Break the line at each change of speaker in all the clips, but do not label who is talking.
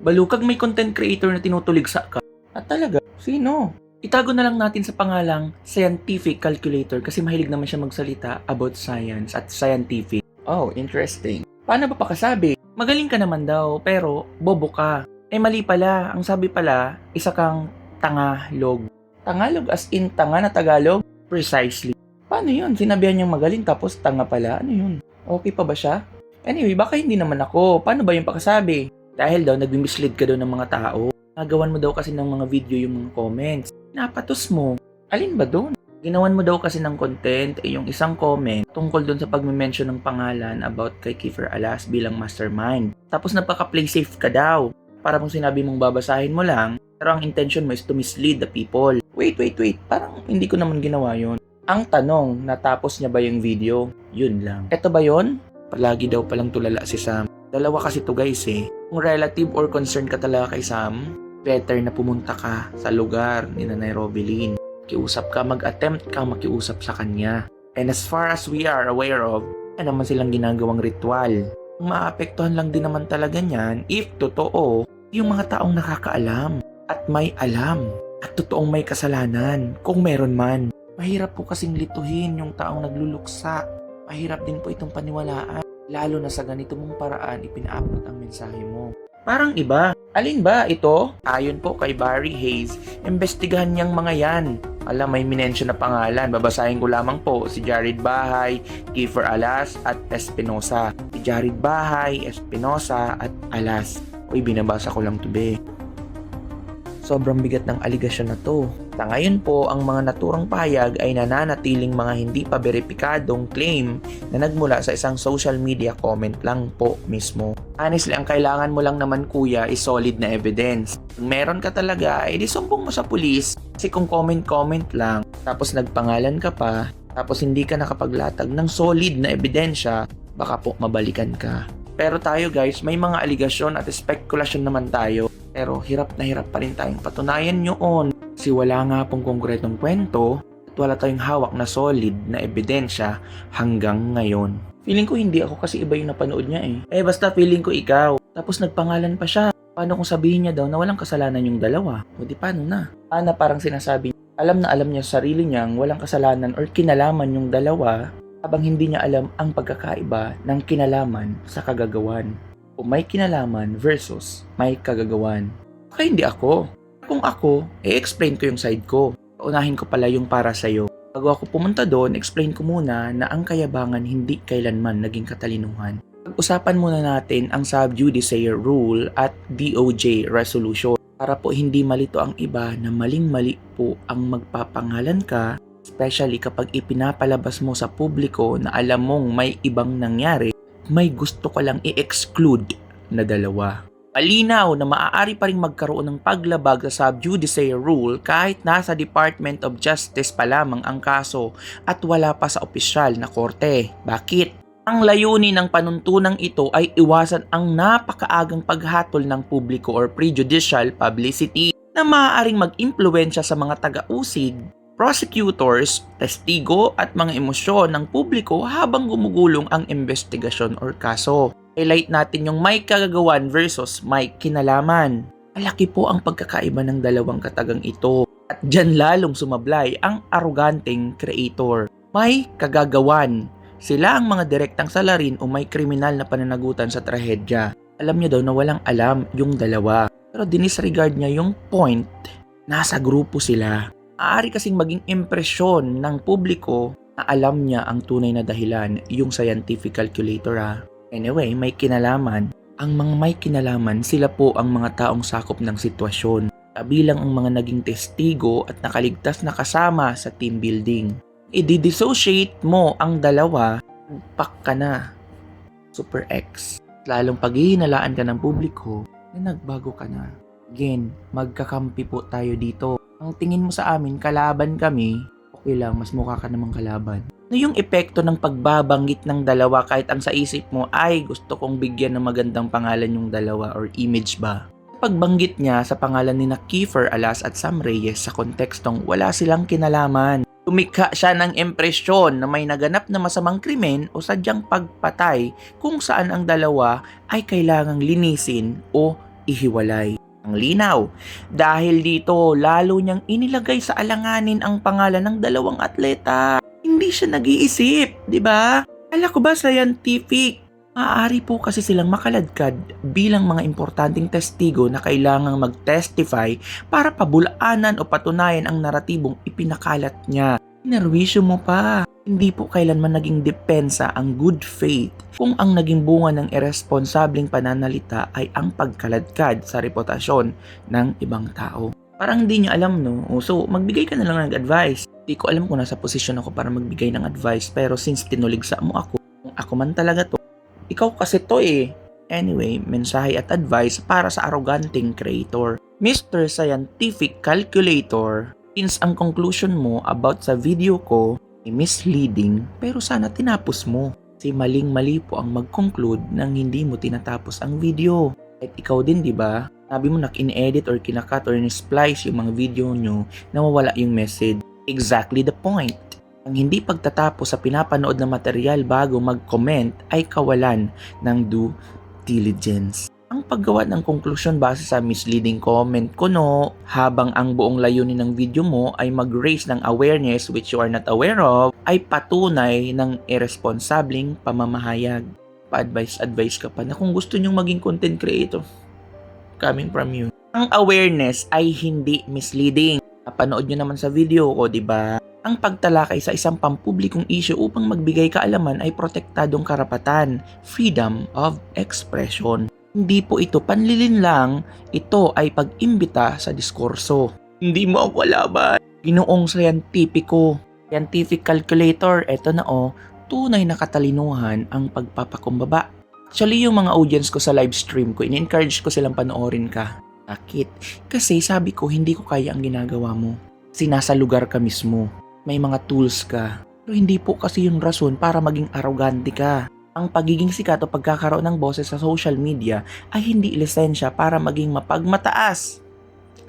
Balukag may content creator na tinutuligsa ka. At talaga, sino? Itago na lang natin sa pangalang scientific calculator kasi mahilig naman siya magsalita about science at scientific. Oh, interesting. Paano ba pakasabi? Magaling ka naman daw, pero bobo ka. Eh mali pala, ang sabi pala, isa kang tangalog. Tangalog as in tanga na Tagalog? Precisely. Paano yun? Sinabihan niyang magaling tapos tanga pala? Ano yun? Okay pa ba siya? Anyway, baka hindi naman ako. Paano ba yung pakasabi? Dahil daw nag-mislead ka daw ng mga tao. Nagawan mo daw kasi ng mga video yung mga comments. Napatos mo. Alin ba doon? Ginawan mo daw kasi ng content yung isang comment tungkol doon sa pag-mention ng pangalan about kay Kiefer Alas bilang mastermind. Tapos napaka-play safe ka daw. Para mong sinabi mong babasahin mo lang, pero ang intention mo is to mislead the people. Wait. Parang hindi ko naman ginawa yun. Ang tanong, natapos niya ba yung video? Yun lang. Eto ba yun? Palagi daw palang tulala si Sam. Dalawa kasi to guys eh. Kung relative or concerned ka talaga kay Sam, better na pumunta ka sa lugar ni Nanay Robilin. Makiusap ka, mag-attempt ka makiusap sa kanya. And as far as we are aware of, ano naman silang ginagawang ritual. Maapektuhan lang din naman talaga niyan if totoo yung mga taong nakakaalam at may alam at totoong may kasalanan kung meron man. Mahirap po kasing lituhin yung taong nagluluksa. Mahirap din po itong paniwalaan. Lalo na sa ganito mong paraan ipina-upload ang mensahe mo. Parang iba. Alin ba ito? Ayon po kay Barry Hayes, imbestigahan niyang mga yan. Alam, may minensyon na pangalan. Babasahin ko lamang po si Jared Bahay, Kiefer Alas at Espinosa. Si Jared Bahay, Espinosa at Alas. Uy, binabasa ko lang to be. Sobrang bigat ng aligasyon na to. Sa ngayon po, ang mga naturang pahayag ay nananatiling mga hindi pa beripikadong claim na nagmula sa isang social media comment lang po mismo. Honestly, ang kailangan mo lang naman kuya is solid na evidence. Kung meron ka talaga, edi sumbong mo sa pulis. Kasi kung comment lang, tapos nagpangalan ka pa, tapos hindi ka nakapaglatag ng solid na ebidensya, baka po mabalikan ka. Pero tayo guys, may mga aligasyon at spekulasyon naman tayo. Pero hirap na hirap pa rin tayong patunayan yun. Kasi wala nga pong konkretong kwento at wala tayong hawak na solid na ebidensya hanggang ngayon. Feeling ko hindi ako kasi iba yung napanood niya eh. Basta feeling ko ikaw. Tapos nagpangalan pa siya. Paano kung sabihin niya daw na walang kasalanan yung dalawa? O di paano na? Parang sinasabi niya, alam na alam niya sa sarili niyang walang kasalanan or kinalaman yung dalawa habang hindi niya alam ang pagkakaiba ng kinalaman sa kagagawan. O may kinalaman versus may kagagawan. Baka hindi ako. Kung ako, explain ko yung side ko. Unahin ko pala yung para sa'yo. Bago ako pumunta doon, explain ko muna na ang kayabangan hindi kailanman naging katalinuhan. Pag-usapan muna natin ang sub judice rule at DOJ resolution para po hindi malito ang iba na maling-mali po ang magpapangalan ka, especially kapag ipinapalabas mo sa publiko na alam mong may ibang nangyari, may gusto ka lang i-exclude na dalawa. Malinaw na maaari pa rin magkaroon ng paglabag sa sub judice rule kahit nasa Department of Justice pa lamang ang kaso at wala pa sa opisyal na korte. Bakit? Ang layunin ng panuntunang ito ay iwasan ang napakaagang paghatol ng publiko or prejudicial publicity na maaaring mag-impluwensya sa mga taga-usig, prosecutors, testigo at mga emosyon ng publiko habang gumugulong ang investigasyon or kaso. Highlight natin yung may kagagawan versus may kinalaman. Malaki po ang pagkakaiba ng dalawang katagang ito. At dyan lalong sumablay ang aroganteng creator. May kagagawan. Sila ang mga direktang salarin o may kriminal na pananagutan sa trahedya. Alam niya daw na walang alam yung dalawa. Pero dinisregard niya yung point. Nasa grupo sila. Maaari kasing maging impresyon ng publiko na alam niya ang tunay na dahilan, yung scientific calculator . Anyway, may kinalaman. Ang mga may kinalaman, sila po ang mga taong sakop ng sitwasyon. Kabilang ang mga naging testigo at nakaligtas na kasama sa team building. I-dissociate mo ang dalawa, pak ka na. Super X. Lalong paghihinalaan ka ng publiko na nagbago ka na. Again, magkakampi po tayo dito. Ang tingin mo sa amin, kalaban kami, okay lang, mas mukha ka namang kalaban. Ano yung epekto ng pagbabanggit ng dalawa kahit ang sa isip mo ay gusto kong bigyan ng magandang pangalan yung dalawa or image ba? Pagbanggit niya sa pangalan ni Kiefer Alas at Sam Reyes sa kontekstong wala silang kinalaman. Lumikha siya ng impresyon na may naganap na masamang krimen o sadyang pagpatay kung saan ang dalawa ay kailangang linisin o ihiwalay. Ang linaw, dahil dito lalo niyang inilagay sa alanganin ang pangalan ng dalawang atleta. Hindi siya nag-iisip, di ba? Kala ko ba scientific? Maaari po kasi silang makaladkad bilang mga importanteng testigo na kailangang mag-testify para pabulaanan o patunayan ang naratibong ipinakalat niya. Inerwisyo mo pa. Hindi po kailanman naging depensa ang good faith kung ang naging bunga ng irresponsableng pananalita ay ang pagkaladkad sa reputasyon ng ibang tao. Parang hindi niya alam, no? So, magbigay ka na lang ng advice. Hindi ko alam kung nasa posisyon ako para magbigay ng advice, pero since tinuligsa mo ako, kung ako man talaga to, ikaw kasi to eh. Anyway, mensahe at advice para sa arroganting creator. Mr. Scientific Calculator, since ang conclusion mo about sa video ko ay misleading, pero sana tinapos mo. Kasi maling-mali po ang mag-conclude nang hindi mo tinatapos ang video. At ikaw din, di ba? Sabi mo in-edit or kinakat or in-splice yung mga video nyo, nawawala yung message. Exactly the point. Ang hindi pagtatapos sa pinapanood na material bago mag-comment ay kawalan ng due diligence. Ang paggawa ng konklusyon base sa misleading comment ko habang ang buong layunin ng video mo ay mag-raise ng awareness which you are not aware of, ay patunay ng irresponsableng pamamahayag. Pa-advise ka pa na kung gusto nyong maging content creator, coming from you. Ang awareness ay hindi misleading. Napanood nyo naman sa video ko, di ba? Ang pagtalakay sa isang pampublikong issue upang magbigay kaalaman ay protektadong karapatan, freedom of expression. Hindi po ito panlilin lang, ito ay pag-imbita sa diskurso. Hindi mo ako laban. Ginoong scientifico, scientific calculator, eto na tunay na katalinuhan ang pagpapakumbaba. Actually, yung mga audience ko sa live stream ko, in-encourage ko silang panoorin ka. Bakit? Kasi sabi ko, hindi ko kaya ang ginagawa mo. Kasi nasa lugar ka mismo. May mga tools ka. Pero hindi po kasi yung rason para maging arrogante ka. Ang pagiging sikat o pagkakaroon ng boses sa social media ay hindi lisensya para maging mapagmataas.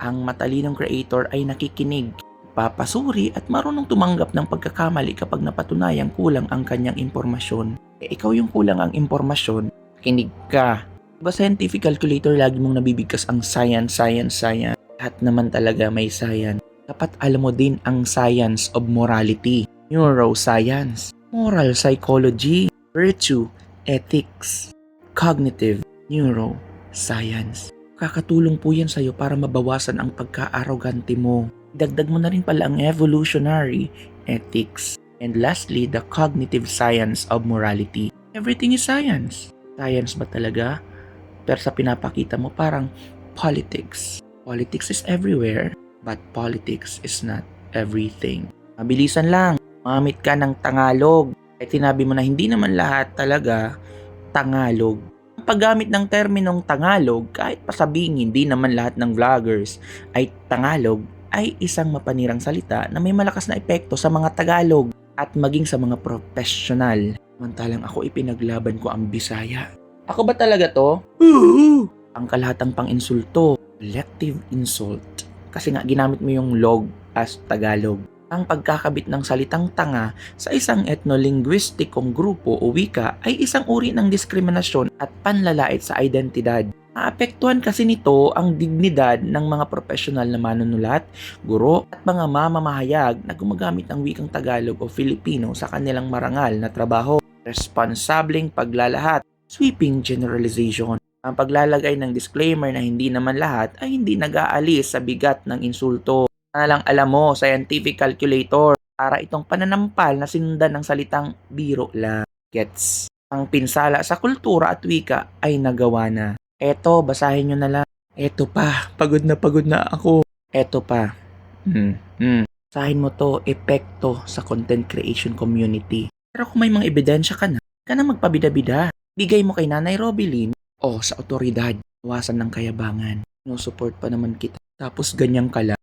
Ang matalinong creator ay nakikinig, papasuri at marunong tumanggap ng pagkakamali kapag napatunayang kulang ang kanyang impormasyon. Ikaw yung kulang ang impormasyon, kinig ka. Diba scientific calculator, lagi mong nabibigkas ang science. Lahat naman talaga may science. Dapat alam mo din ang science of morality, neuroscience, moral psychology, virtue, ethics, cognitive, neuroscience. Kakatulong po yan sa'yo para mabawasan ang pagka-arrogante mo. Dagdag mo na rin pala ang evolutionary ethics. And lastly, the cognitive science of morality. Everything is science. Science ba talaga? Pero sa pinapakita mo parang politics. Politics is everywhere, but politics is not everything. Mabilisan lang, mamit ka ng Tagalog. Kahit sinabi mo na hindi naman lahat talaga Tagalog. Ang paggamit ng terminong Tagalog, kahit pasabihin hindi naman lahat ng vloggers ay Tagalog, ay isang mapanirang salita na may malakas na epekto sa mga Tagalog at maging sa mga professional. Samantalang ako ipinaglaban ko ang Bisaya. Ako ba talaga to? Ang kalahatang pang-insulto, collective insult. Kasi nga ginamit mo yung log as Tagalog. Ang pagkakabit ng salitang tanga sa isang ethno-linguistikong grupo o wika ay isang uri ng diskriminasyon at panlalait sa identidad. Naapektuhan kasi nito ang dignidad ng mga profesional na manunulat, guro at mga mamamahayag na gumagamit ng wikang Tagalog o Filipino sa kanilang marangal na trabaho. Responsableng paglalahat, sweeping generalization. Ang paglalagay ng disclaimer na hindi naman lahat ay hindi nag-aalis sa bigat ng insulto. Na lang alam mo, scientific calculator, para itong pananampal na sinundan ng salitang biro lang. Gets? Ang pinsala sa kultura at wika ay nagawa na. Eto, basahin nyo na lang. Eto pa, pagod na ako. Eto pa. Basahin mo to, epekto sa content creation community. Pero kung may mga ebidensya ka na magpabida-bida. Bigay mo kay Nanay Robilin o sa otoridad. Iwasan ng kayabangan. No support pa naman kita. Tapos ganyan ka lang.